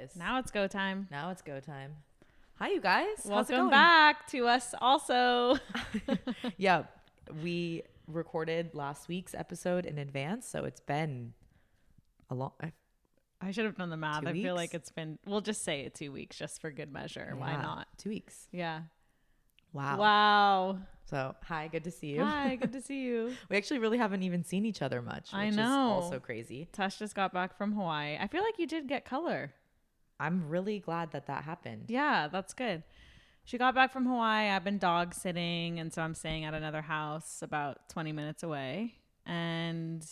is. Now it's go time. Now it's go time. Hi, you guys. How's it Welcome going? back to us also. Yeah, we recorded last week's episode in advance, so it's been a long. I should have done the math. 2 I feel weeks? like it's been, we'll just say it 2 weeks just for good measure. Why Yeah, not? 2 weeks. Yeah. Wow. Wow. So, hi, good to see you. Hi, good to see you. We actually really haven't even seen each other much, I which is know. also crazy. Tash just got back from Hawaii. I feel like you did get color. I'm really glad that happened. Yeah, that's good. She got back from Hawaii. I've been dog sitting, and so I'm staying at another house about 20 minutes away. And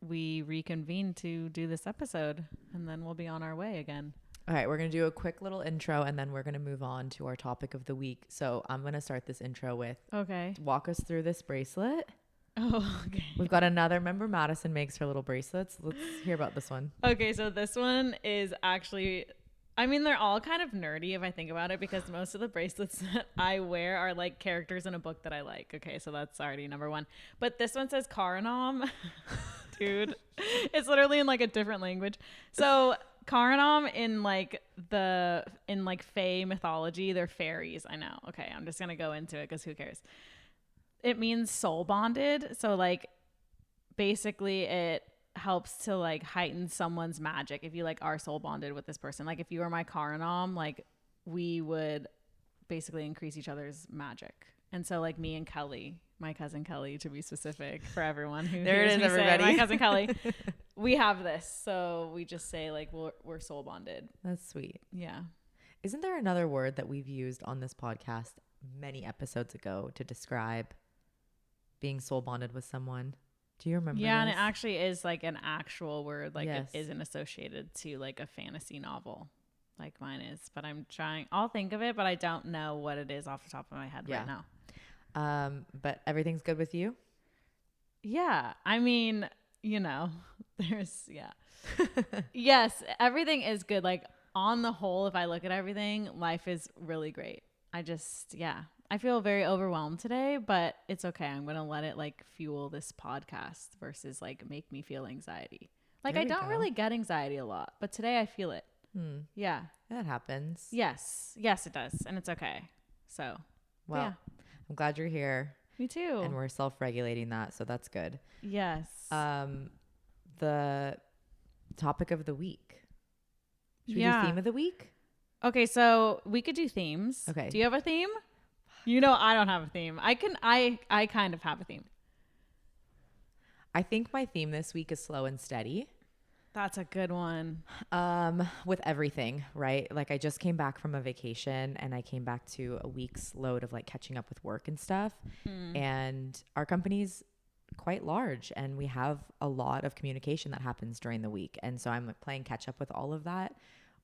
we reconvened to do this episode, and then we'll be on our way again. All right, we're going to do a quick little intro, and then we're going to move on to our topic of the week. So I'm going to start this intro with, Okay. walk us through this bracelet. Oh, okay. We've got another, remember Madison makes her little bracelets? Let's hear about this one. Okay, so this one is actually, I mean, they're all kind of nerdy if I think about it, because most of the bracelets that I wear are like characters in a book that I like. Okay, so that's already number one. But this one says Karanam. Dude, it's literally in like a different language. So Karanam in like Fae mythology, they're fairies. I know. Okay, I'm just going to go into it because who cares? It means soul bonded. So like basically it helps to like heighten someone's magic if you like are soul bonded with this person. Like if you were my Karanam, like we would basically increase each other's magic. And so like me and Kelly, my cousin Kelly to be specific for everyone who There it hears is, me say everybody. my cousin Kelly, we have this. So we just say like we're soul bonded. That's sweet. Yeah. Isn't there another word that we've used on this podcast many episodes ago to describe being soul bonded with someone? Do you remember? Yeah, and this? it actually is like an actual word. Like Yes. it isn't associated to like a fantasy novel like mine is. But I'll think of it, but I don't know what it is off the top of my head right now. But everything's good with you? Yeah. I mean, yes, everything is good. Like on the whole, if I look at everything, life is really great. I feel very overwhelmed today, but it's okay. I'm going to let it like fuel this podcast versus like make me feel anxiety. Like There I we don't go. really get anxiety a lot, but today I feel it. Yeah. That happens. Yes, it does. And it's okay. So, Well, yeah. I'm glad you're here. Me too. And we're self-regulating that, so that's good. Yes. The topic of the week. Should we Yeah. do theme of the week? Okay, so we could do themes. Okay. Do you have a theme? I don't have a theme. I kind of have a theme. I think my theme this week is slow and steady. That's a good one. With everything, right? Like I just came back from a vacation and I came back to a week's load of like catching up with work and stuff. And our company's quite large and we have a lot of communication that happens during the week. And so I'm like playing catch up with all of that,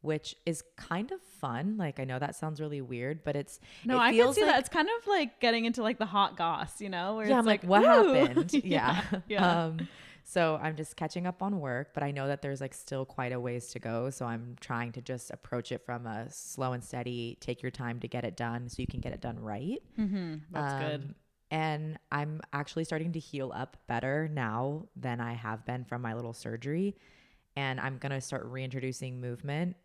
which is kind of fun. Like I know that sounds really weird, but I can see that. It's kind of like getting into like the hot goss, where yeah, it's I'm like, what woo! happened? Yeah. So I'm just catching up on work, but I know that there's like still quite a ways to go. So I'm trying to just approach it from a slow and steady, take your time to get it done so you can get it done right. That's good. And I'm actually starting to heal up better now than I have been from my little surgery. And I'm going to start reintroducing movement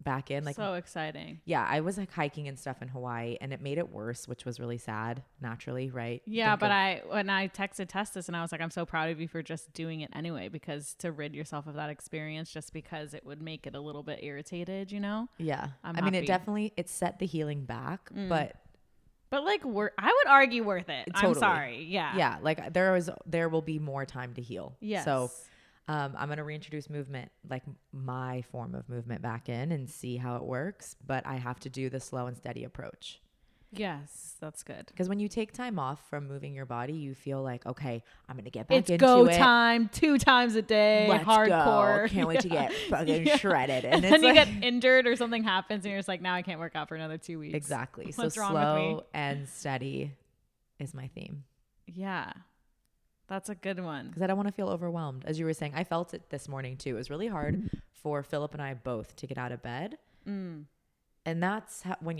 back in. Like, so exciting. Yeah, I was like hiking and stuff in Hawaii and it made it worse, which was really sad, naturally, right? Yeah, when I texted Testis and I was like, I'm so proud of you for just doing it anyway, because to rid yourself of that experience just because it would make it a little bit irritated, Yeah. I'm mean, happy. it set the healing back, but like I would argue worth it. Totally. I'm sorry. Yeah. Yeah, like there will be more time to heal. Yes. So I'm going to reintroduce movement, like my form of movement back in and see how it works. But I have to do the slow and steady approach. Yes, that's good. Because when you take time off from moving your body, you feel like, okay, I'm going to get back into it. It's go time 2 times a day. Let's hardcore. Go. Can't wait to get fucking shredded. And then you get injured or something happens and you're just like, now I can't work out for another 2 weeks. Exactly. What's so wrong with me? slow and steady is my theme. Yeah. That's a good one. Because I don't want to feel overwhelmed. As you were saying, I felt it this morning too. It was really hard for Philip and I both to get out of bed. And that's when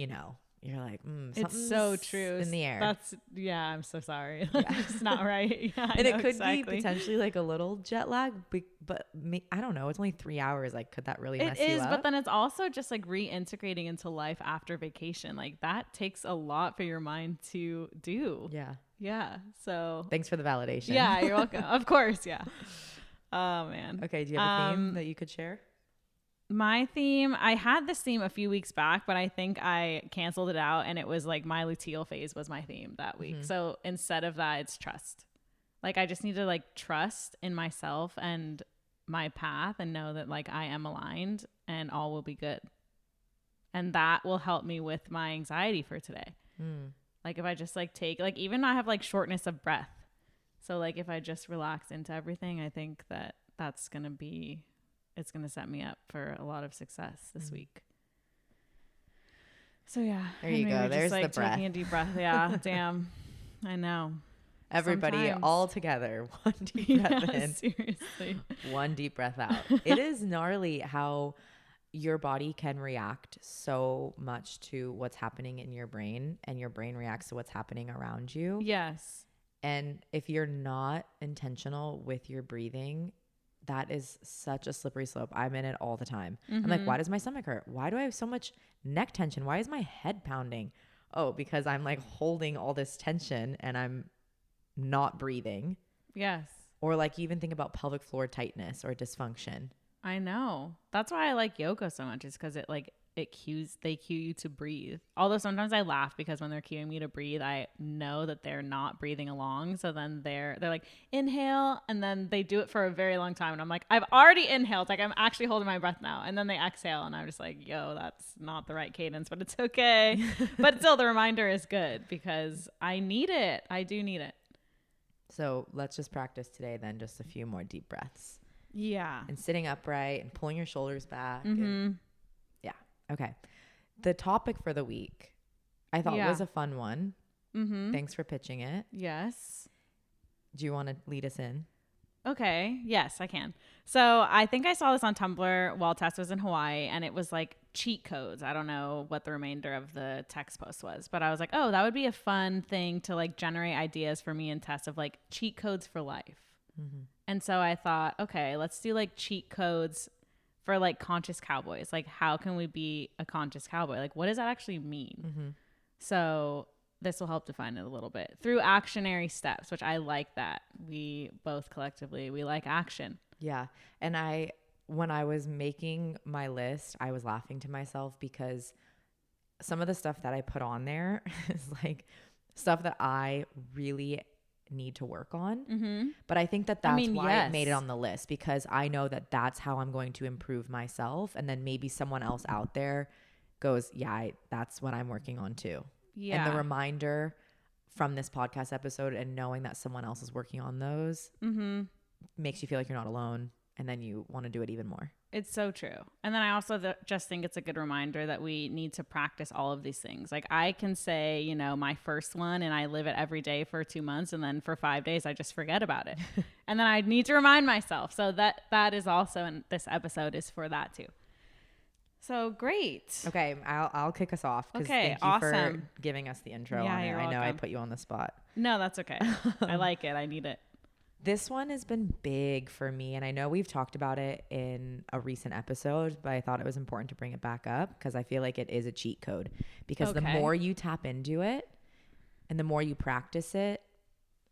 you're like, it's so true in the air. I'm so sorry. It's not right. Yeah, and it could be potentially like a little jet lag, but I don't know. It's only 3 hours. Like, could that really mess you up? But then it's also just like reintegrating into life after vacation. Like that takes a lot for your mind to do. Yeah. So thanks for the validation. Yeah, you're welcome. Of course. Yeah. Oh man. Okay. Do you have a theme that you could share? My theme, I had this theme a few weeks back, but I think I canceled it out, and it was like my luteal phase was my theme that week. So instead of that, it's trust. Like I just need to like trust in myself and my path and know that like I am aligned and all will be good. And that will help me with my anxiety for today. Like if I just like take, like even I have like shortness of breath. So like if I just relax into everything, I think that that's going to be, it's going to set me up for a lot of success this week. So yeah. There you go. There's just, like, the breath. Taking a deep breath. Yeah. Damn. I know. Everybody Sometimes. all together. One deep breath in. Seriously. One deep breath out. It is gnarly how your body can react so much to what's happening in your brain, and your brain reacts to what's happening around you. Yes. And if you're not intentional with your breathing, that is such a slippery slope. I'm in it all the time. I'm like, why does my stomach hurt? Why do I have so much neck tension? Why is my head pounding? Oh, because I'm like holding all this tension and I'm not breathing. Yes. Or like even think about pelvic floor tightness or dysfunction. I know. That's why I like yoga so much, is because they cue you to breathe. Although sometimes I laugh because when they're cueing me to breathe, I know that they're not breathing along. So then they're like, inhale, and then they do it for a very long time. And I'm like, I've already inhaled. Like I'm actually holding my breath now. And then they exhale, and I'm just like, yo, that's not the right cadence, but it's okay. But still, the reminder is good because I need it. I do need it. So let's just practice today then, just a few more deep breaths. Yeah. And sitting upright and pulling your shoulders back. And, yeah. Okay. The topic for the week I thought was a fun one. Thanks for pitching it. Yes. Do you want to lead us in? Okay. Yes, I can. So I think I saw this on Tumblr while Tess was in Hawaii, and it was like cheat codes. I don't know what the remainder of the text post was, but I was like, oh, that would be a fun thing to like generate ideas for me and Tess of like cheat codes for life. And so I thought, okay, let's do like cheat codes for like conscious cowboys. Like, how can we be a conscious cowboy? Like, what does that actually mean? So this will help define it a little bit through actionary steps, which I like that. We both collectively, we like action. Yeah. And when I was making my list, I was laughing to myself because some of the stuff that I put on there is like stuff that I really need to work on. But I think that's why it made it on the list, because I know that that's how I'm going to improve myself. And then maybe someone else out there goes, yeah, that's what I'm working on too. Yeah. And the reminder from this podcast episode and knowing that someone else is working on those makes you feel like you're not alone. And then you want to do it even more. It's so true. And then I also just think it's a good reminder that we need to practice all of these things. Like I can say, you know, my first one and I live it every day for 2 months. And then for 5 days, I just forget about it. And then I need to remind myself. So that is also, in this episode is for that too. So great. Okay. I'll kick us off. Okay. Thank you for giving us the intro on it. I know I put you on the spot. No, that's okay. I like it. I need it. This one has been big for me, and I know we've talked about it in a recent episode, but I thought it was important to bring it back up because I feel like it is a cheat code. Because the more you tap into it and the more you practice it,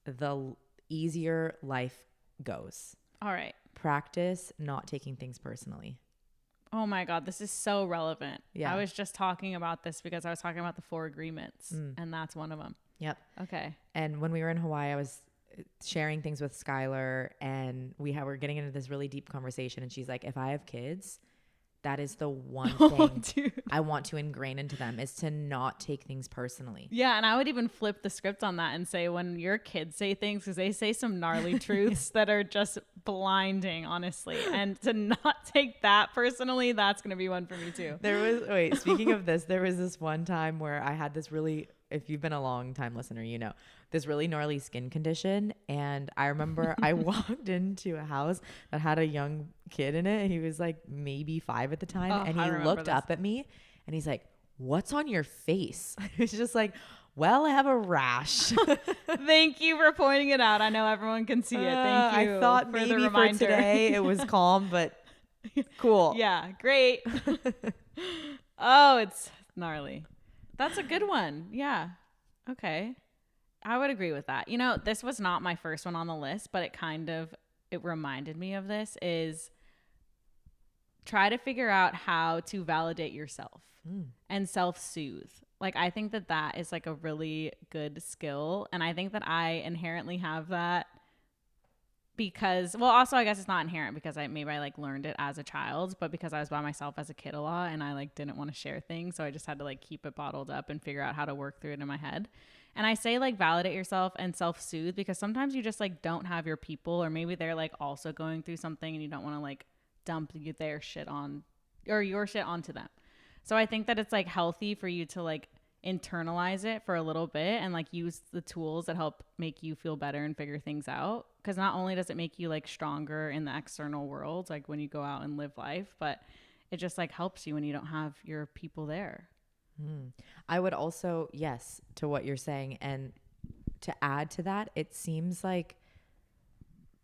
the easier life goes. All right. Practice not taking things personally. Oh my God, this is so relevant. Yeah. I was just talking about this because I was talking about the 4 agreements, and that's one of them. Yep. Okay. And when we were in Hawaii, I was sharing things with Skylar, and we were getting into this really deep conversation, and she's like, if I have kids, that is the one thing I want to ingrain into them, is to not take things personally. Yeah. And I would even flip the script on that and say, when your kids say things, because they say some gnarly truths that are just blinding, honestly, and to not take that personally, that's going to be one for me too. Speaking of this, there was this one time where I had this really, if you've been a long time listener, you know, this really gnarly skin condition. And I remember I walked into a house that had a young kid in it. He was like maybe 5 at the time. And he looked up at me and he's like, what's on your face? It's just like, well, I have a rash. Thank you for pointing it out. I know everyone can see it. Thank you. I thought for maybe the reminder. for today it was calm, but cool. Yeah, great. Oh, it's gnarly. That's a good one. Yeah. Okay. I would agree with that. You know, this was not my first one on the list, but it reminded me of this is try to figure out how to validate yourself and self-soothe. Like, I think that is like a really good skill. And I think that I inherently have that because, well, also I guess it's not inherent because I like learned it as a child, but because I was by myself as a kid a lot and I like didn't want to share things. So I just had to like keep it bottled up and figure out how to work through it in my head. And I say like validate yourself and self-soothe because sometimes you just like don't have your people, or maybe they're like also going through something and you don't want to like dump their shit on or your shit onto them. So I think that it's like healthy for you to like internalize it for a little bit and like use the tools that help make you feel better and figure things out. Because not only does it make you like stronger in the external world, like when you go out and live life, but it just like helps you when you don't have your people there. I would also, yes, to what you're saying. And to add to that, it seems like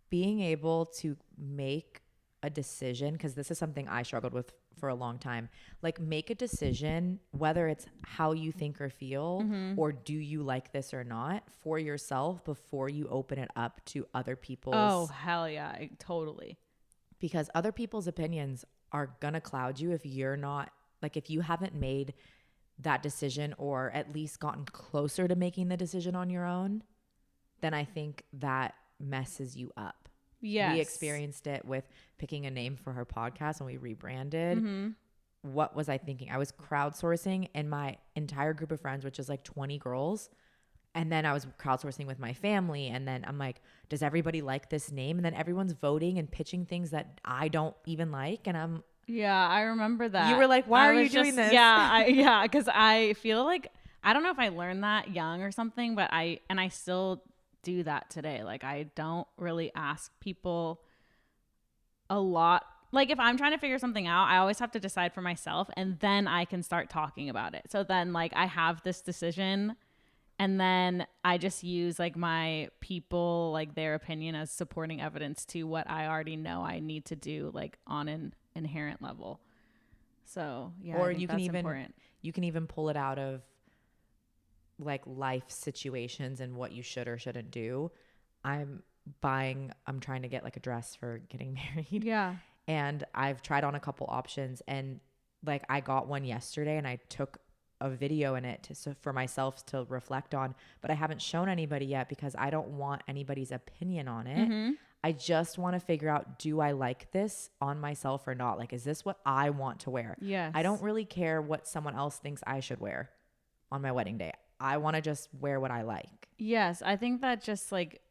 being able to make a decision, because this is something I struggled with for a long time, like make a decision, whether it's how you think or feel, or do you like this or not, for yourself before you open it up to other people's. Oh, hell yeah. Totally. Because other people's opinions are going to cloud you if you're not, like, if you haven't made that decision or at least gotten closer to making the decision on your own, then I think that messes you up. Yes. We experienced it with picking a name for her podcast when we rebranded. What was I thinking? I was crowdsourcing in my entire group of friends, which is like 20 girls. And then I was crowdsourcing with my family. And then I'm like, does everybody like this name? And then everyone's voting and pitching things that I don't even like. And yeah, I remember that. You were like, why are you doing this? Yeah, because I feel like, I don't know if I learned that young or something, but I still do that today. Like, I don't really ask people a lot. Like, if I'm trying to figure something out, I always have to decide for myself and then I can start talking about it. So then like I have this decision and then I just use like my people, like their opinion as supporting evidence to what I already know I need to do, like on an inherent level. So yeah, or I think you can that's even important. You can even pull it out of like life situations and what you should or shouldn't do. I'm trying to get like a dress for getting married. Yeah. And I've tried on a couple options, and like I got one yesterday and I took a video in it for myself to reflect on, but I haven't shown anybody yet because I don't want anybody's opinion on it. I just want to figure out, do I like this on myself or not? Like, is this what I want to wear? Yes. I don't really care what someone else thinks I should wear on my wedding day. I want to just wear what I like. Yes. I think that just like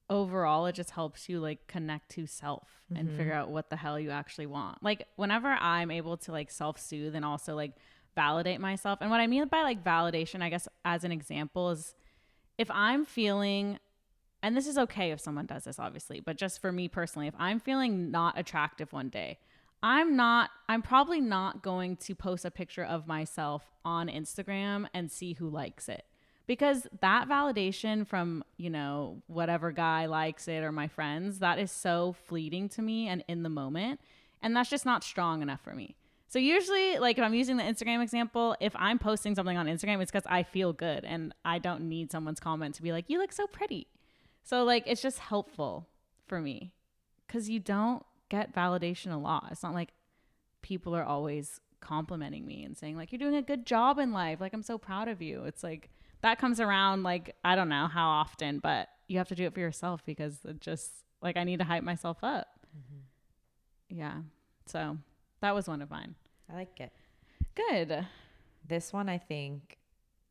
overall, it just helps you like connect to self and figure out what the hell you actually want. Like whenever I'm able to like self-soothe and also like validate myself. And what I mean by like validation, I guess as an example, is if I'm feeling, and this is okay if someone does this obviously, but just for me personally, if I'm feeling not attractive one day, I'm probably not going to post a picture of myself on Instagram and see who likes it. Because that validation from, you know, whatever guy likes it or my friends, that is so fleeting to me and in the moment. And that's just not strong enough for me. So usually, like if I'm using the Instagram example, if I'm posting something on Instagram, it's because I feel good and I don't need someone's comment to be like, you look so pretty. So like, it's just helpful for me because you don't get validation a lot. It's not like people are always complimenting me and saying like, you're doing a good job in life. Like, I'm so proud of you. It's like, that comes around like, I don't know how often, but you have to do it for yourself because it just like, I need to hype myself up. Yeah. So that was one of mine. I like it. Good. This one I think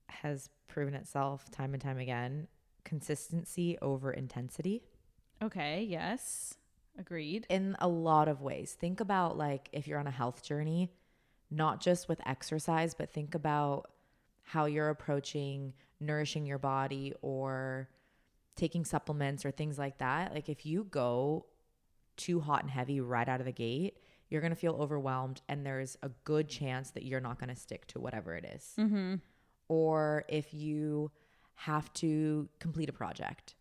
has proven itself time and time again. Consistency over intensity. Okay. Yes. Agreed. In a lot of ways. Think about like if you're on a health journey, not just with exercise, but think about how you're approaching nourishing your body or taking supplements or things like that. Like if you go too hot and heavy right out of the gate, you're going to feel overwhelmed, and there's a good chance that you're not going to stick to whatever it is. Mm-hmm. Or if you have to complete a project,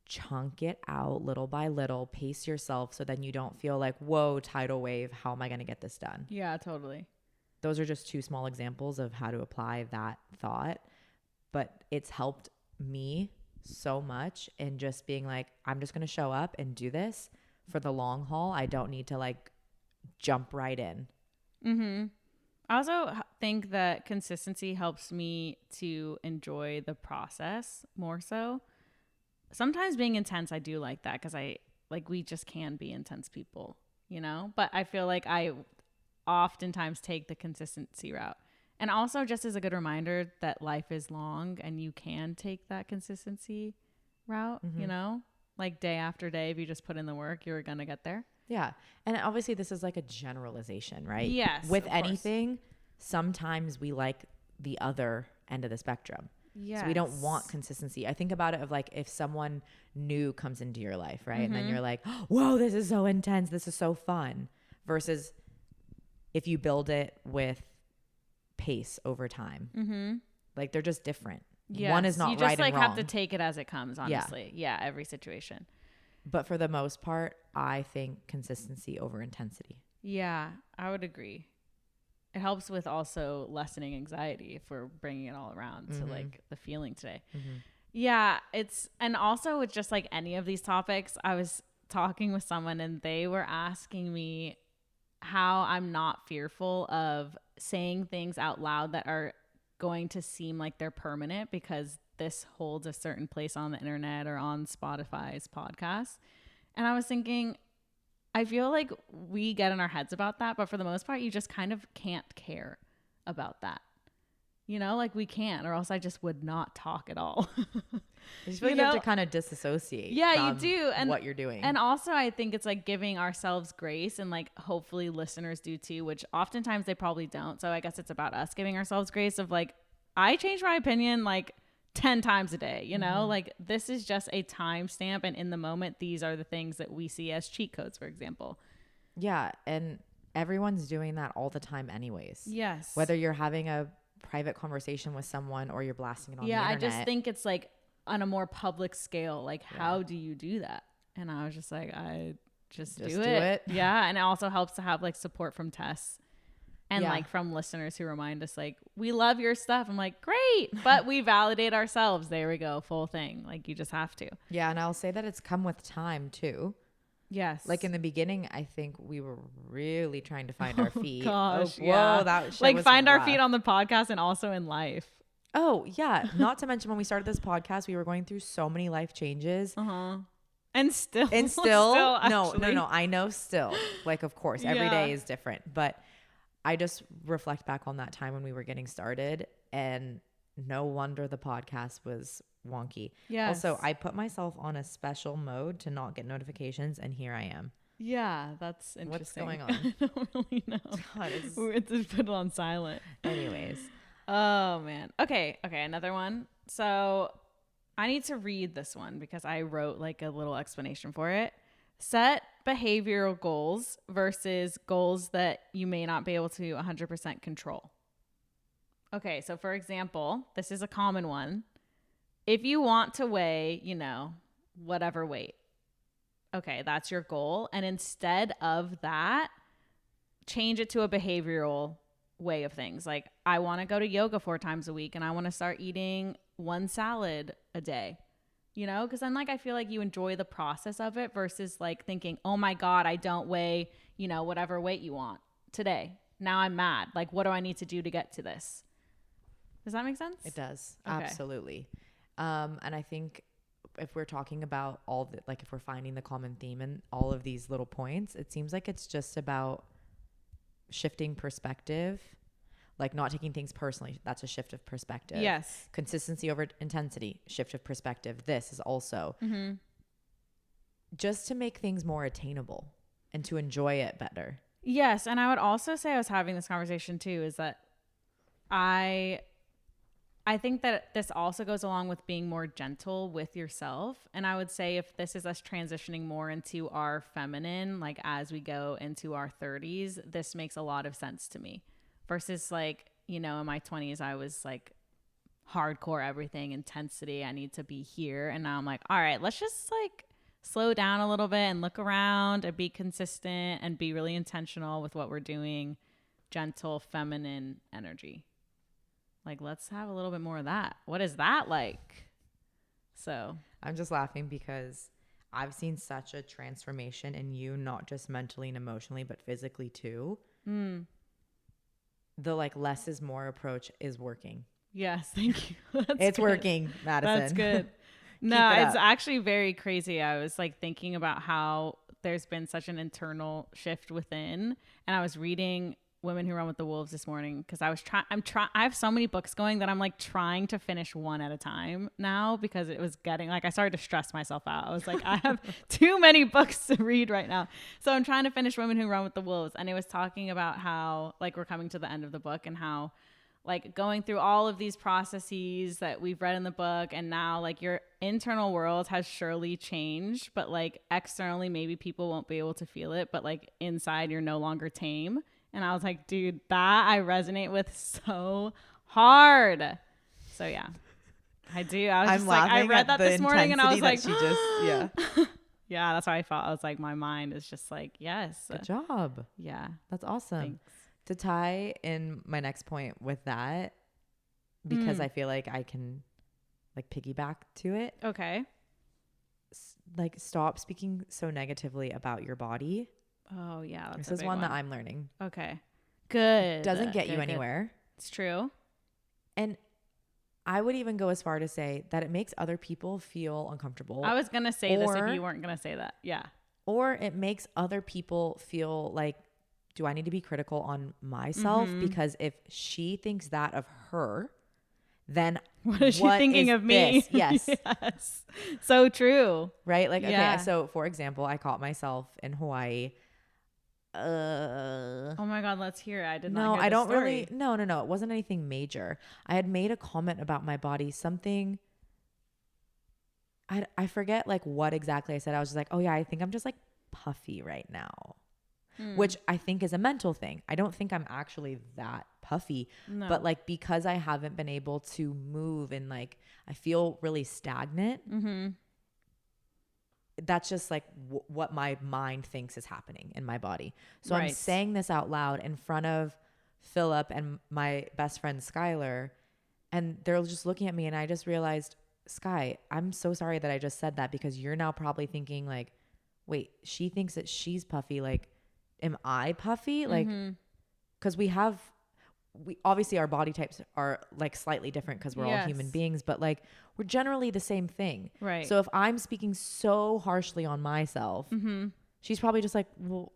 chunk it out little by little, pace yourself so then you don't feel like, whoa, tidal wave, how am I going to get this done? Yeah, totally. Those are just two small examples of how to apply that thought, but it's helped me so much in just being like, I'm just going to show up and do this for the long haul. I don't need to like jump right in. Mm-hmm. I also think that consistency helps me to enjoy the process more so. Sometimes being intense, I do like that because we just can be intense people, you know? But I feel like I oftentimes take the consistency route. And also just as a good reminder that life is long and you can take that consistency route, Mm-hmm. you know? Like day after day, if you just put in the work, you're going to get there. Yeah. And obviously this is like a generalization, right? Yes. With anything, sometimes we like the other end of the spectrum. Yes. So we don't want consistency. I think about it of like if someone new comes into your life, right? And then you're like, whoa, this is so intense. This is so fun. Versus if you build it with pace over time. Mm-hmm. Like they're just different. Yes. One is not you right just like and wrong. have to take it as it comes, honestly. Yeah, every situation. But for the most part, I think consistency over intensity. Yeah, I would agree. It helps with also lessening anxiety if we're bringing it all around to like the feeling today. Mm-hmm. Yeah, and also with just like any of these topics, I was talking with someone and they were asking me how I'm not fearful of saying things out loud that are going to seem like they're permanent because this holds a certain place on the internet or on Spotify's podcast. And I was thinking, I feel like we get in our heads about that, but for the most part, you just kind of can't care about that. You know, like we can't, or else I just would not talk at all. I just feel like you have to kind of disassociate. Yeah, you do. And what you're doing. And also I think it's like giving ourselves grace, and like hopefully listeners do too, which oftentimes they probably don't. So I guess it's about us giving ourselves grace of like, I change my opinion like 10 times a day, you know, like this is just a timestamp. And in the moment, these are the things that we see as cheat codes, for example. Yeah. And everyone's doing that all the time anyways. Yes. Whether you're having a private conversation with someone or you're blasting it on the internet. I just think it's like on a more public scale, like how do you do that? And I was just like, I just do it. Yeah. And it also helps to have like support from Tess and like from listeners who remind us like, we love your stuff. I'm like, great, but we validate ourselves. There we go. Full thing. Like you just have to. Yeah. And I'll say that it's come with time too. Yes. Like in the beginning, I think we were really trying to find our feet. Gosh, whoa, that shit like was find rough. our feet on the podcast and also in life. Oh yeah. Not to mention when we started this podcast, we were going through so many life changes. And still no, actually. I know still. Like, of course, every day is different. But I just reflect back on that time when we were getting started, and no wonder the podcast was wonky. Yes. Also, I put myself on a special mode to not get notifications, and here I am. Yeah, that's interesting. What's going on? I don't really know. God, we had to put it on silent. Anyways. Oh, man. Okay, another one. So I need to read this one because I wrote like a little explanation for it. Set behavioral goals versus goals that you may not be able to 100% control. Okay, so for example, this is a common one. If you want to weigh, you know, whatever weight, okay, that's your goal. And instead of that, change it to a behavioral way of things. Like, I want to go to yoga 4 times a week and I want to start eating 1 salad a day. You know, because then like I feel like you enjoy the process of it versus like thinking, oh my God, I don't weigh, you know, whatever weight you want today. Now I'm mad. Like, what do I need to do to get to this? Does that make sense? It does. Okay. Absolutely. And I think if we're talking about all the, like if we're finding the common theme in all of these little points, it seems like it's just about shifting perspective. Like not taking things personally. That's a shift of perspective. Yes. Consistency over intensity. Shift of perspective. This is also just to make things more attainable and to enjoy it better. Yes. And I would also say I was having this conversation too, is that I I think that this also goes along with being more gentle with yourself. And I would say if this is us transitioning more into our feminine, like as we go into our 30s, this makes a lot of sense to me. Versus like, you know, in my 20s, I was like hardcore everything, intensity. I need to be here. And now I'm like, all right, let's just like slow down a little bit and look around and be consistent and be really intentional with what we're doing. Gentle, feminine energy. Like, let's have a little bit more of that. What is that like? So I'm just laughing because I've seen such a transformation in you, not just mentally and emotionally, but physically too. The like less is more approach is working. Yes, thank you. It's working, Madison. That's good. No, it's actually very crazy. I was like thinking about how there's been such an internal shift within, and I was reading Women Who Run with the Wolves this morning because I have so many books going that I'm like trying to finish one at a time now because it was getting like I started to stress myself out. I was like, I have too many books to read right now. So I'm trying to finish Women Who Run with the Wolves, and it was talking about how like we're coming to the end of the book and how like going through all of these processes that we've read in the book, and now like your internal world has surely changed, but like externally maybe people won't be able to feel it, but like inside you're no longer tame. And I was like, dude, that I resonate with so hard. So yeah, I do. I was just like, I read that this morning and I was like, yeah. Yeah, that's how I felt. I was like, my mind is just like, yes. Good job. Yeah. That's awesome. Thanks. To tie in my next point with that, because I feel like I can like piggyback to it. Okay. Like stop speaking so negatively about your body. Oh yeah. This is one that I'm learning. Okay. Good. Doesn't get you anywhere. It's true. And I would even go as far to say that it makes other people feel uncomfortable. I was going to say this if you weren't going to say that. Yeah. Or it makes other people feel like, do I need to be critical on myself? Because if she thinks that of her, then what is she thinking of me? This? Yes. Yes. So true. Right? Like, okay, so for example, I caught myself in Hawaii. Oh my God, let's hear it. I did no, not hear I don't story. really. No. It wasn't anything major. I had made a comment about my body, something. I forget like what exactly I said. I was just like, oh yeah, I think I'm just like puffy right now, which I think is a mental thing. I don't think I'm actually that puffy, but like because I haven't been able to move and like I feel really stagnant. That's just like what my mind thinks is happening in my body. So I'm saying this out loud in front of Philip and my best friend Skylar, and they're just looking at me, and I just realized, Sky, I'm so sorry that I just said that, because you're now probably thinking like, wait, she thinks that she's puffy. Like, am I puffy? Like, because we obviously our body types are like slightly different because we're all human beings, but like we're generally the same thing. Right. So if I'm speaking so harshly on myself, she's probably just like, well,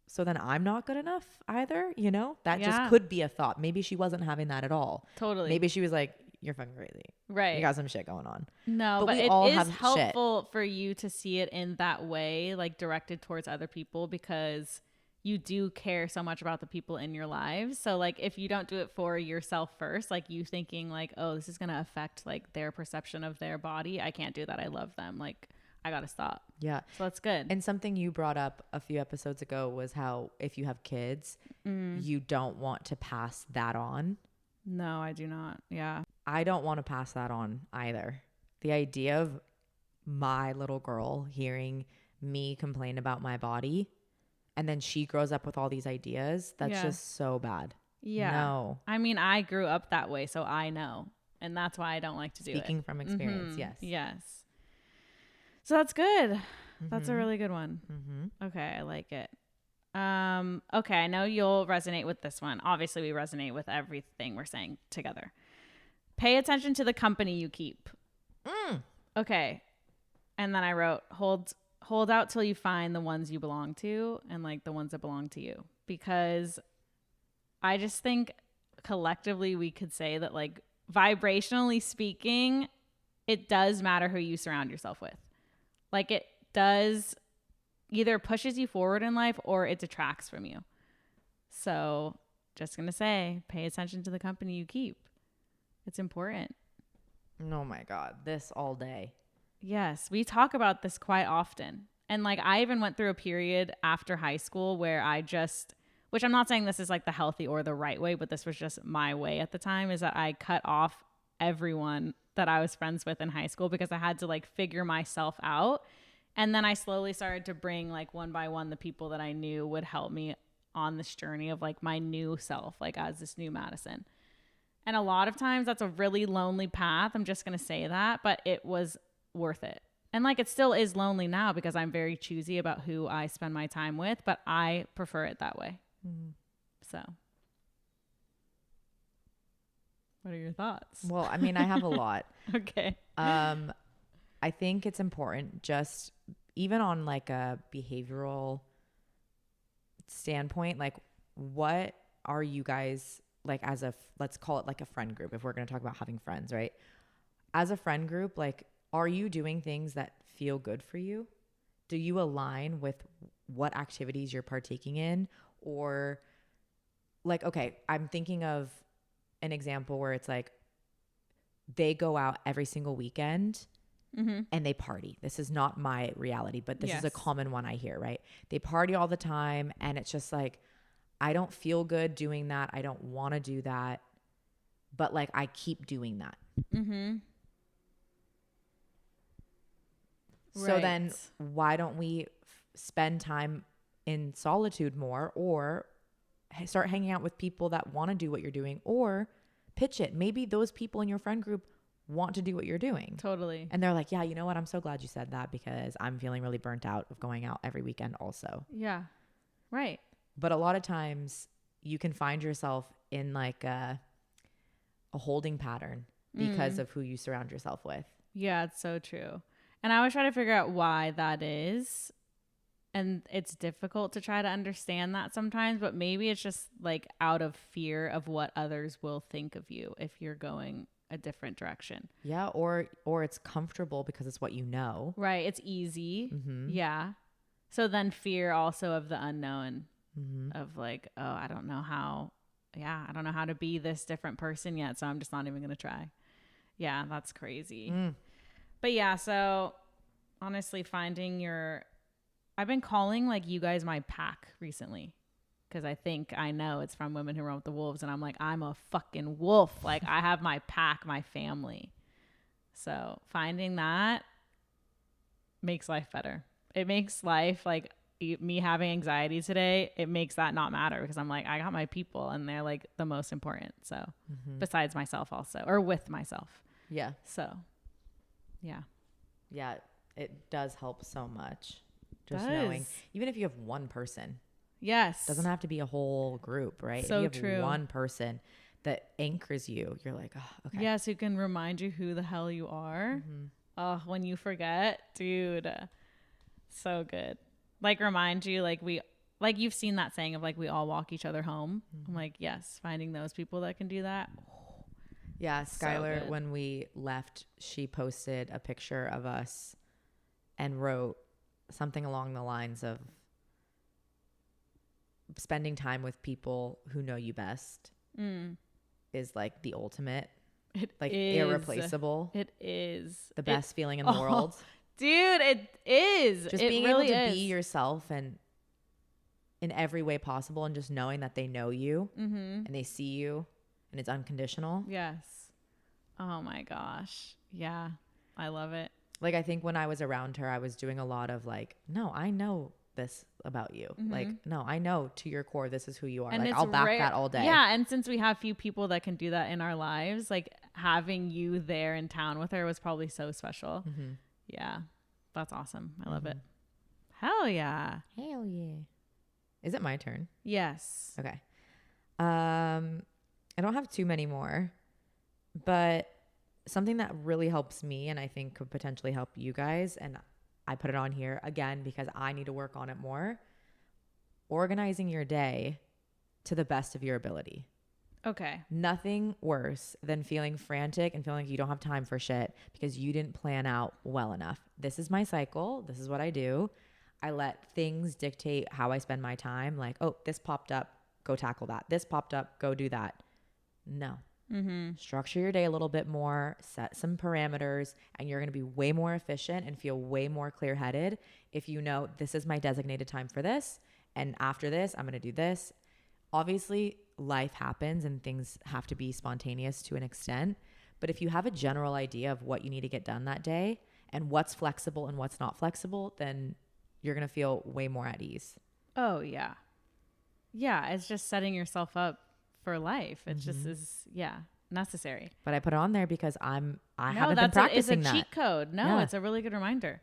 so then I'm not good enough either. You know, that just could be a thought. Maybe she wasn't having that at all. Totally. Maybe she was like, you're fucking crazy. Right. You got some shit going on. No, but it is helpful for you to see it in that way, like directed towards other people, because you do care so much about the people in your lives. So like if you don't do it for yourself first, like you thinking like, oh, this is going to affect like their perception of their body, I can't do that. I love them. Like I got to stop. Yeah. So that's good. And something you brought up a few episodes ago was how if you have kids, you don't want to pass that on. No, I do not. Yeah. I don't want to pass that on either. The idea of my little girl hearing me complain about my body, and then she grows up with all these ideas, that's just so bad. Yeah. No. I mean, I grew up that way, so I know. And that's why I don't like to do it. Speaking from experience, yes. Yes. So that's good. That's a really good one. Okay, I like it. Okay, I know you'll resonate with this one. Obviously, we resonate with everything we're saying together. Pay attention to the company you keep. Okay. And then I wrote, hold out till you find the ones you belong to, and like the ones that belong to you. Because I just think collectively we could say that like vibrationally speaking, it does matter who you surround yourself with. Like it does either pushes you forward in life or it detracts from you. So just going to say, pay attention to the company you keep. It's important. Oh my God. This all day. Yes, we talk about this quite often. And like I even went through a period after high school where I just, which I'm not saying this is like the healthy or the right way, but this was just my way at the time, is that I cut off everyone that I was friends with in high school because I had to like figure myself out. And then I slowly started to bring like one by one the people that I knew would help me on this journey of like my new self, like as this new Madison. And a lot of times that's a really lonely path. I'm just going to say that, but it was worth it. And like it still is lonely now because I'm very choosy about who I spend my time with, but I prefer it that way. Mm. So, what are your thoughts? Well, I mean, I have a lot. Okay. I think it's important just even on like a behavioral standpoint, like what are you guys like as a, let's call it like a friend group if we're going to talk about having friends, right? As a friend group, like are you doing things that feel good for you? Do you align with what activities you're partaking in? Or like, okay, I'm thinking of an example where it's like they go out every single weekend and they party. This is not my reality, but this is a common one I hear, right? They party all the time and it's just like, I don't feel good doing that. I don't want to do that. But like, I keep doing that. So then why don't we spend time in solitude more or start hanging out with people that want to do what you're doing or pitch it. Maybe those people in your friend group want to do what you're doing. Totally. And they're like, yeah, you know what? I'm so glad you said that because I'm feeling really burnt out of going out every weekend also. Yeah. Right. But a lot of times you can find yourself in like a holding pattern because of who you surround yourself with. Yeah, it's so true. And I always try to figure out why that is. And it's difficult to try to understand that sometimes, but maybe it's just like out of fear of what others will think of you if you're going a different direction. Yeah, or it's comfortable because it's what you know. Right, it's easy. Yeah. So then fear also of the unknown of like, oh, I don't know how to be this different person yet, so I'm just not even going to try. Yeah, that's crazy. But yeah, so honestly I've been calling like you guys my pack recently because I think I know it's from Women Who Run with the Wolves. And I'm like, I'm a fucking wolf. Like I have my pack, my family. So finding that makes life better. It makes life like me having anxiety today. It makes that not matter because I'm like, I got my people and they're like the most important. So besides myself also, or with myself. Yeah. So yeah. Yeah. It does help so much. Just knowing, even if you have one person. Yes. Doesn't have to be a whole group, right? So if you have one person that anchors you, you're like, oh, okay. Yes, who can remind you who the hell you are. Oh, when you forget, dude. So good. Like remind you, like you've seen that saying of like we all walk each other home. I'm like, yes, finding those people that can do that. Yeah, Skylar, so when we left, she posted a picture of us and wrote something along the lines of spending time with people who know you best is like the ultimate. It like is irreplaceable. It is the best feeling in the world. Dude, it is. Just being really able to be yourself and in every way possible and just knowing that they know you and they see you and it's unconditional. Yes. Oh my gosh. Yeah. I love it. Like, I think when I was around her, I was doing a lot of like, no, I know this about you. Like, no, I know to your core, this is who you are. And like, I'll back that all day. Yeah. And since we have few people that can do that in our lives, like having you there in town with her was probably so special. Yeah. That's awesome. I love it. Hell yeah. Hell yeah. Is it my turn? Yes. Okay. I don't have too many more, but something that really helps me and I think could potentially help you guys, and I put it on here again because I need to work on it more, organizing your day to the best of your ability. Okay. Nothing worse than feeling frantic and feeling like you don't have time for shit because you didn't plan out well enough. This is my cycle. This is what I do. I let things dictate how I spend my time. Like, oh, this popped up, go tackle that. This popped up, go do that. No, Structure your day a little bit more, set some parameters, and you're going to be way more efficient and feel way more clear-headed if you know this is my designated time for this, and after this, I'm going to do this. Obviously, life happens and things have to be spontaneous to an extent, but if you have a general idea of what you need to get done that day and what's flexible and what's not flexible, then you're going to feel way more at ease. Oh, yeah. Yeah, it's just setting yourself up for life. It just is, necessary. But I put it on there because I haven't been practicing that. It's a cheat code. No, it's a really good reminder.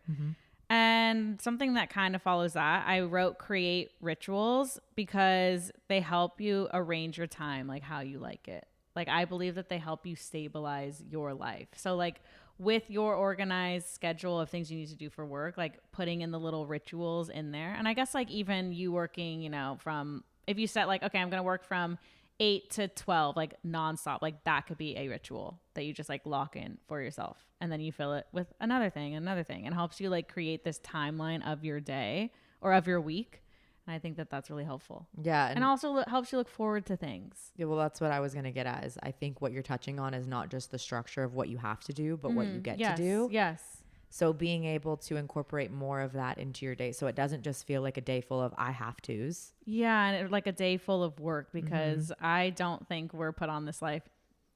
And something that kind of follows that, I wrote create rituals because they help you arrange your time like how you like it. Like I believe that they help you stabilize your life. So like with your organized schedule of things you need to do for work, like putting in the little rituals in there. And I guess like even you working, you know, from if you set like, okay, I'm going to work from 8 to 12, like nonstop, like that could be a ritual that you just like lock in for yourself. And then you fill it with another thing, and helps you like create this timeline of your day or of your week. And I think that that's really helpful. Yeah. And also helps you look forward to things. Yeah. Well, that's what I was going to get at is I think what you're touching on is not just the structure of what you have to do, but what you get to do. Yes. So being able to incorporate more of that into your day. So it doesn't just feel like a day full of I have to's. Yeah. And like a day full of work because I don't think we're put on this life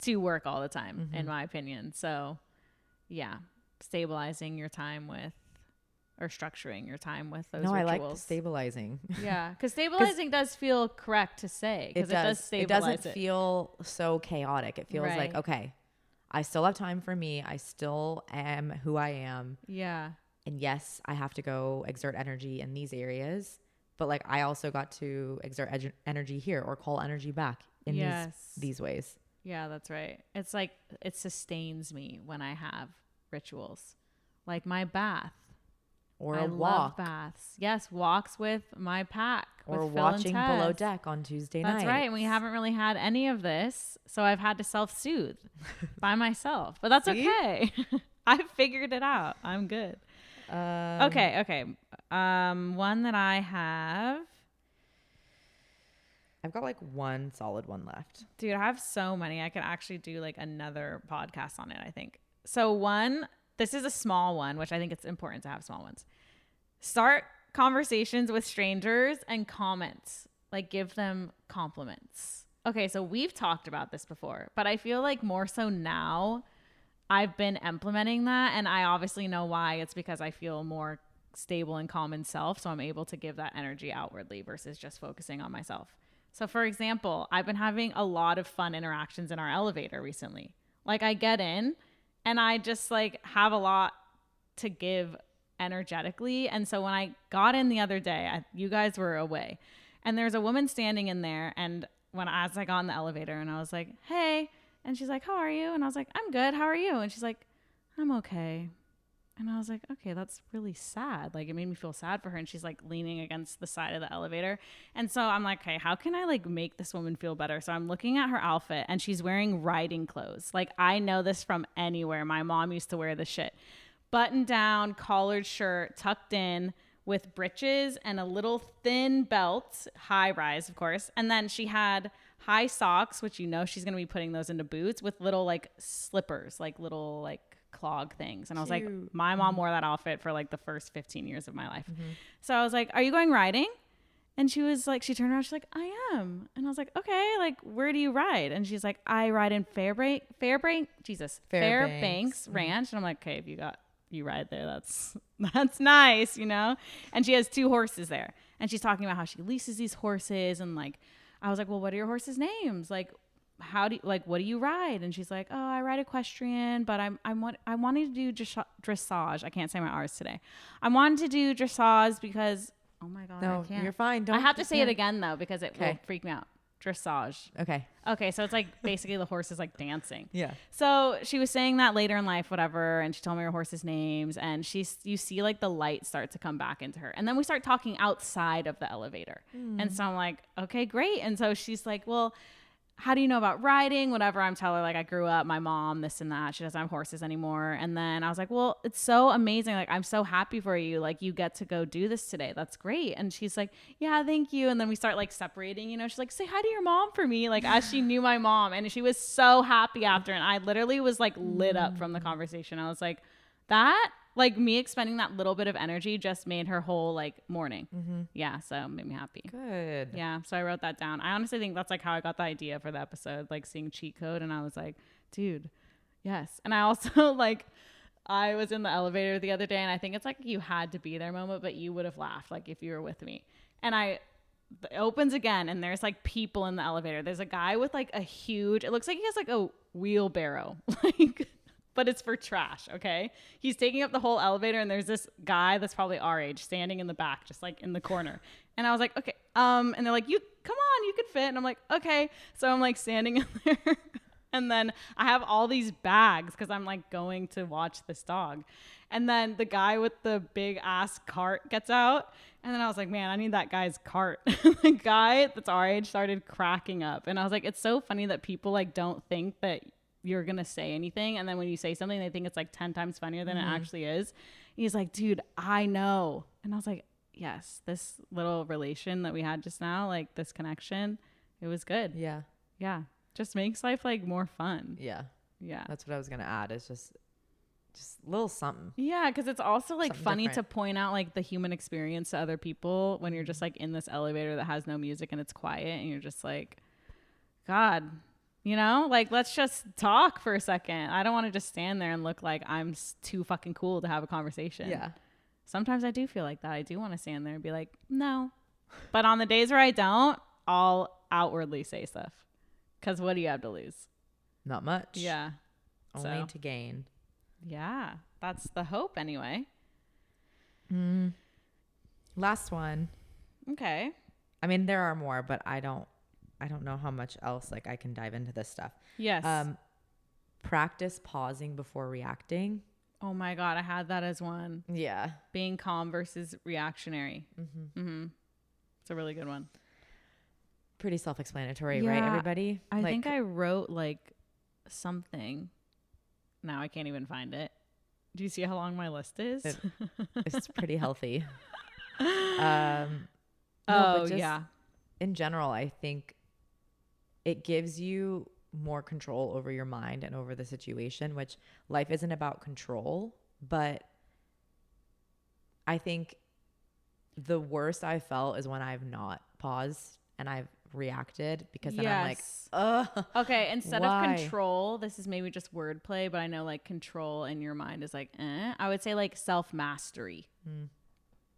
to work all the time, in my opinion. So yeah, stabilizing your time with or structuring your time with those rituals. I like stabilizing. Yeah, because stabilizing does feel correct to say because it does stabilize it. Doesn't feel so chaotic. It feels like, okay, I still have time for me. I still am who I am. Yeah. And yes, I have to go exert energy in these areas, but like I also got to exert energy here or call energy back in these ways. Yeah, that's right. It's like it sustains me when I have rituals like my bath. Or I a walk. Love baths. Yes, walks with my pack. Or with watching Below Deck on Tuesday night. That's right. And we haven't really had any of this. So I've had to self-soothe by myself. But that's okay. I figured it out. I'm good. Okay. One that I have. I've got like one solid one left. Dude, I have so many. I could actually do like another podcast on it, I think. So this is a small one, which I think it's important to have small ones. Start conversations with strangers and comments. Like give them compliments. Okay, so we've talked about this before, but I feel like more so now I've been implementing that. And I obviously know why. It's because I feel more stable and calm in self. So I'm able to give that energy outwardly versus just focusing on myself. So for example, I've been having a lot of fun interactions in our elevator recently. Like I get in and I just like have a lot to give energetically. And so when I got in the other day, you guys were away and there's a woman standing in there. And as I got in the elevator and I was like, hey, and she's like, how are you? And I was like, I'm good. How are you? And she's like, I'm okay. And I was like, okay, that's really sad. Like it made me feel sad for her. And she's like leaning against the side of the elevator. And so I'm like, okay, how can I like make this woman feel better? So I'm looking at her outfit and she's wearing riding clothes. Like I know this from anywhere. My mom used to wear this shit. Button down, collared shirt, tucked in with breeches and a little thin belt, high rise, of course. And then she had high socks, which you know she's going to be putting those into boots with little like slippers, like little like clog things. And I was like, my mom wore that outfit for like the first 15 years of my life. So I was like, are you going riding? And she was like, she turned around, she's like, I am. And I was like, okay, like where do you ride? And she's like, I ride in Fairbanks Ranch. And I'm like, okay, if you ride there, that's nice, you know? And she has 2 horses there. And she's talking about how she leases these horses. And like, I was like, well, what are your horses' names? Like, what do you ride? And she's like, oh, I ride equestrian, but I wanted to do dressage. I can't say my R's today. I wanted to do dressage because, oh my God, no, I can't. You're fine. I have to say it again though, because it will freak me out. Dressage. Okay. So it's like basically the horse is like dancing. Yeah. So she was saying that later in life, whatever. And she told me her horse's names and you see like the light start to come back into her. And then we start talking outside of the elevator. And so I'm like, okay, great. And so she's like, well, how do you know about riding? Whatever. I'm telling her, like, I grew up, my mom, this and that. She doesn't have horses anymore. And then I was like, well, it's so amazing. Like, I'm so happy for you. Like, you get to go do this today. That's great. And she's like, yeah, thank you. And then we start like separating, you know, she's like, say hi to your mom for me. Like, as she knew my mom. And she was so happy after. And I literally was like lit up from the conversation. I was like, that, like, me expending that little bit of energy just made her whole like morning. Yeah, so it made me happy. Good. Yeah, so I wrote that down. I honestly think that's like how I got the idea for the episode, like seeing cheat code, and I was like, dude, yes. And I also like, I was in the elevator the other day, and I think it's like you had to be there moment, but you would have laughed like if you were with me. And it opens again, and there's like people in the elevator. There's a guy with like a huge, it looks like he has like a wheelbarrow, like, but it's for trash. Okay. He's taking up the whole elevator, and there's this guy that's probably our age standing in the back, just like in the corner. And I was like, okay. And they're like, you come on, you could fit. And I'm like, okay. So I'm like standing in there. And then I have all these bags because I'm like going to watch this dog. And then the guy with the big ass cart gets out. And then I was like, man, I need that guy's cart. The guy that's our age started cracking up. And I was like, it's so funny that people like don't think that you're going to say anything. And then when you say something, they think it's like 10 times funnier than it actually is. And he's like, dude, I know. And I was like, yes, this little relation that we had just now, like this connection, it was good. Yeah. Yeah. Just makes life like more fun. Yeah. Yeah. That's what I was going to add. It's just a little something. Yeah. Cause it's also like Something funny different. to point out like the human experience to other people when you're just like in this elevator that has no music and it's quiet and you're just like, God, you know, like, let's just talk for a second. I don't want to just stand there and look like I'm too fucking cool to have a conversation. Yeah. Sometimes I do feel like that. I do want to stand there and be like, no. But on the days where I don't, I'll outwardly say stuff. Because what do you have to lose? Not much. Yeah. Only to gain. Yeah. That's the hope anyway. Last one. Okay. I mean, there are more, but I don't know how much else like I can dive into this stuff. Yes. Practice pausing before reacting. Oh my God. I had that as one. Yeah. Being calm versus reactionary. It's a really good one. Pretty self-explanatory, Yeah, right, everybody? I think I wrote like something. Now I can't even find it. Do you see how long my list is? It's pretty healthy. Yeah. In general, I think it gives you more control over your mind and over the situation, which life isn't about control, but I think the worst I felt is when I've not paused and I've reacted, because then I'm like, ugh. Okay, instead why? of control, this is maybe just wordplay, but I know like control in your mind is like, I would say like self-mastery.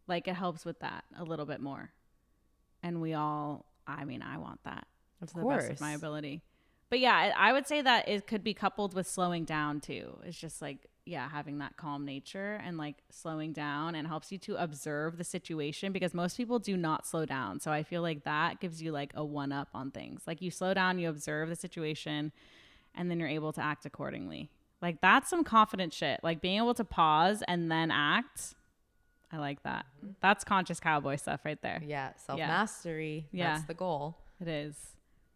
Like it helps with that a little bit more. And I want that. Of to course. the best of my ability. But yeah, I would say that it could be coupled with slowing down too. It's just like, yeah, having that calm nature and like slowing down, and helps you to observe the situation, because most people do not slow down. So I feel like that gives you like a one up on things. Like you slow down, you observe the situation, and then you're able to act accordingly. Like that's some confident shit. Like being able to pause and then act. I like that. That's conscious cowboy stuff right there. Yeah. Self-mastery. Yeah. That's the goal. It is.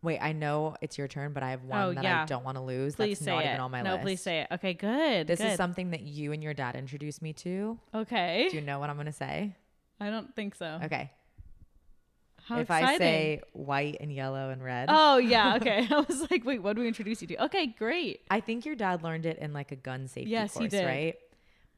Wait, I know it's your turn, but I have one that I don't want to lose. Please That's say not it. even on my No, list. please say it. Okay, good. This is something that you and your dad introduced me to. Okay. Do you know what I'm going to say? I don't think so. Okay. How if exciting. I say white and yellow and red. Oh, yeah. Okay. I was like, wait, what do we introduce you to? Okay, great. I think your dad learned it in like a gun safety course, he did. right?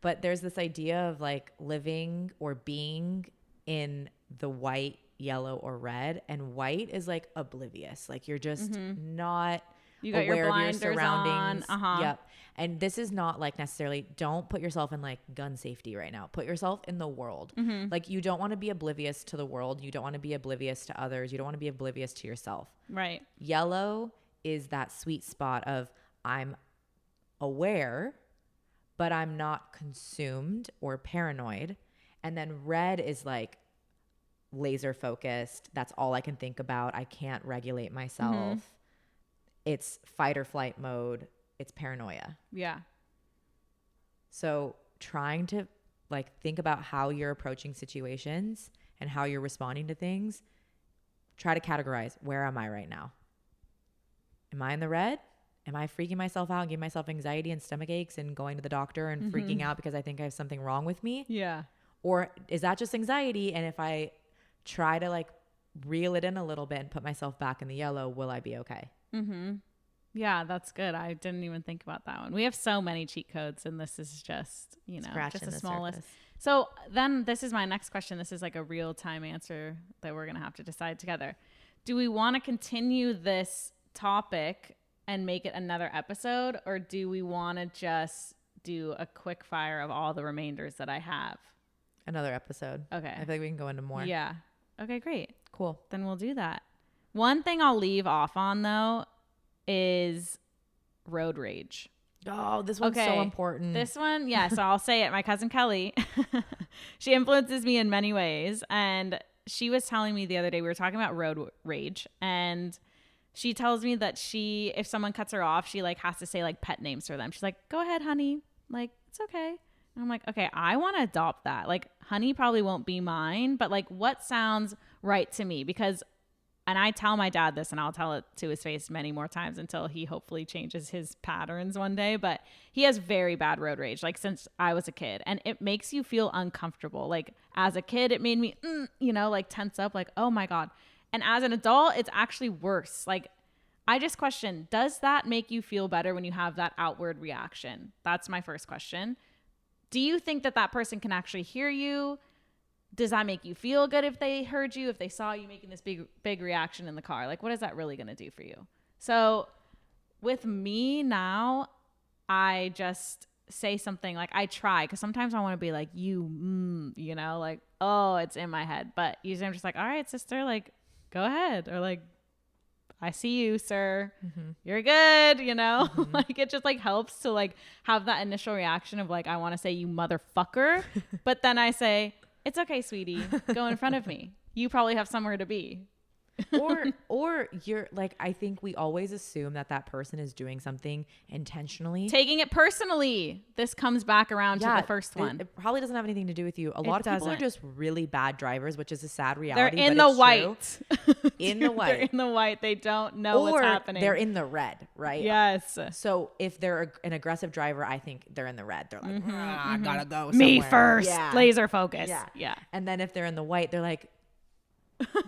But there's this idea of like living or being in the white, yellow, or red. And white is like oblivious. Like you're just not You got aware your blinders of your surroundings. on. Yep. And this is not like necessarily, don't put yourself in like gun safety right now. Put yourself in the world. Like you don't want to be oblivious to the world. You don't want to be oblivious to others. You don't want to be oblivious to yourself. Right. Yellow is that sweet spot of I'm aware, but I'm not consumed or paranoid. And then red is like laser focused. That's all I can think about. I can't regulate myself. It's fight or flight mode. It's paranoia. Yeah. So trying to like think about how you're approaching situations and how you're responding to things. Try to categorize, where am I right now? am I in the red? Am I freaking myself out and giving myself anxiety and stomach aches and going to the doctor and freaking out because I think I have something wrong with me? Yeah. Or is that just anxiety? And if I try to like reel it in a little bit and put myself back in the yellow, will I be okay? Yeah, that's good. I didn't even think about that one. We have so many cheat codes, and this is just, you know, just a small list. So then this is my next question. This is like a real time answer that we're going to have to decide together. Do we want to continue this topic and make it another episode, or do we want to just do a quick fire of all the remainders that I have? Another episode. Okay. I feel like we can go into more. Yeah. Okay, great. Cool. Then we'll do that. One thing I'll leave off on, though, is road rage. Oh, this one's so important. This one, yeah. So I'll say it. My cousin Kelly, she influences me in many ways. And she was telling me the other day, we were talking about road rage. And she tells me that if someone cuts her off, she like has to say like pet names for them. She's like, go ahead, honey. Like, it's okay. And I'm like, okay, I want to adopt that. Like, honey probably won't be mine, but like what sounds right to me? Because and I tell my dad this, and I'll tell it to his face many more times until he hopefully changes his patterns one day. But he has very bad road rage, like since I was a kid. And it makes you feel uncomfortable. Like as a kid, it made me, you know, like tense up, like, oh my God. And as an adult, it's actually worse. Like I just question, does that make you feel better when you have that outward reaction? That's my first question. Do you think that that person can actually hear you? Does that make you feel good if they heard you, if they saw you making this big reaction in the car? Like, what is that really going to do for you? So with me now, I just say something like I try, because sometimes I want to be like, you know, like, oh, it's in my head. But usually I'm just like, all right, sister, like, go ahead. Or like, I see you, sir. You're good. You know, like it just like helps to like have that initial reaction of like, I want to say you motherfucker. But then I say, it's okay, sweetie. Go in front of me. You probably have somewhere to be. or you're like, I think we always assume that that person is doing something intentionally. Taking it personally. This comes back around to the first one. It probably doesn't have anything to do with you. A lot of people are just really bad drivers, which is a sad reality. They're in the white. In the white. They're in the white. They don't know what's happening. They're in the red, right? Yes. So if they're an aggressive driver, I think they're in the red. They're like, I gotta go somewhere. Me first. Yeah. Laser focus. Yeah. And then if they're in the white, they're like,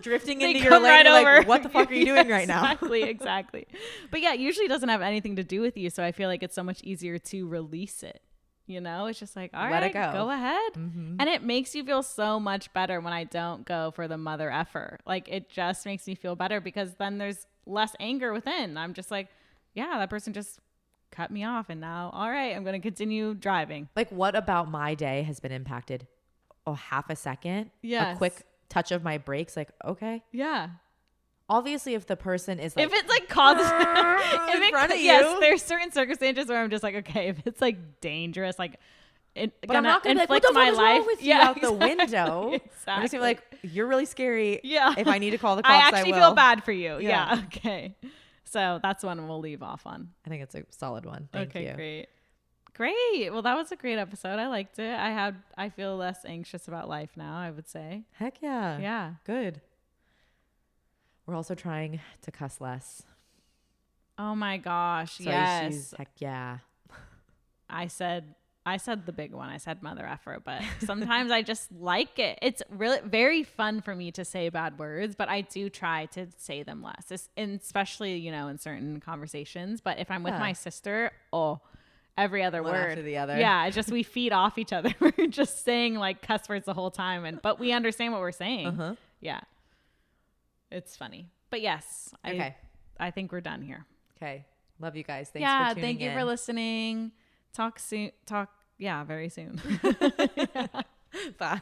drifting into your lane, like, what the fuck are you doing right now? Exactly. But yeah, it usually doesn't have anything to do with you. So I feel like it's so much easier to release it. You know, it's just like, all right, let it go ahead. And it makes you feel so much better when I don't go for the mother effer. Like it just makes me feel better because then there's less anger within. I'm just like, yeah, that person just cut me off. And now, all right, I'm going to continue driving. Like what about my day has been impacted? Oh, half a second? Yeah. A quick touch of my brakes, like, okay. Yeah. Obviously, if the person is like, if it's like causes in front of you, yes, there's certain circumstances where I'm just like, okay, if it's like dangerous, like, but I'm not gonna inflict my life with you out the window. Exactly. I'm just gonna be like, you're really scary. Yeah. If I need to call the cops, I actually feel bad for you. Yeah. Okay. So that's one we'll leave off on. I think it's a solid one. Thank you. Okay, great. Well, that was a great episode. I liked it. I feel less anxious about life now, I would say. Heck yeah. Yeah. Good. We're also trying to cuss less. Oh my gosh. So yes. Heck yeah. I said the big one. I said mother effer, but sometimes I just like it. It's really very fun for me to say bad words, but I do try to say them less, especially, you know, in certain conversations. But if I'm with my sister, every other word after the other. Yeah, it's just we feed off each other. We're just saying like cuss words the whole time, but we understand what we're saying. Yeah, it's funny. But yes, okay. I think we're done here. Okay, love you guys. Thanks for tuning in. Thank you for listening. Talk soon. Very soon. Bye.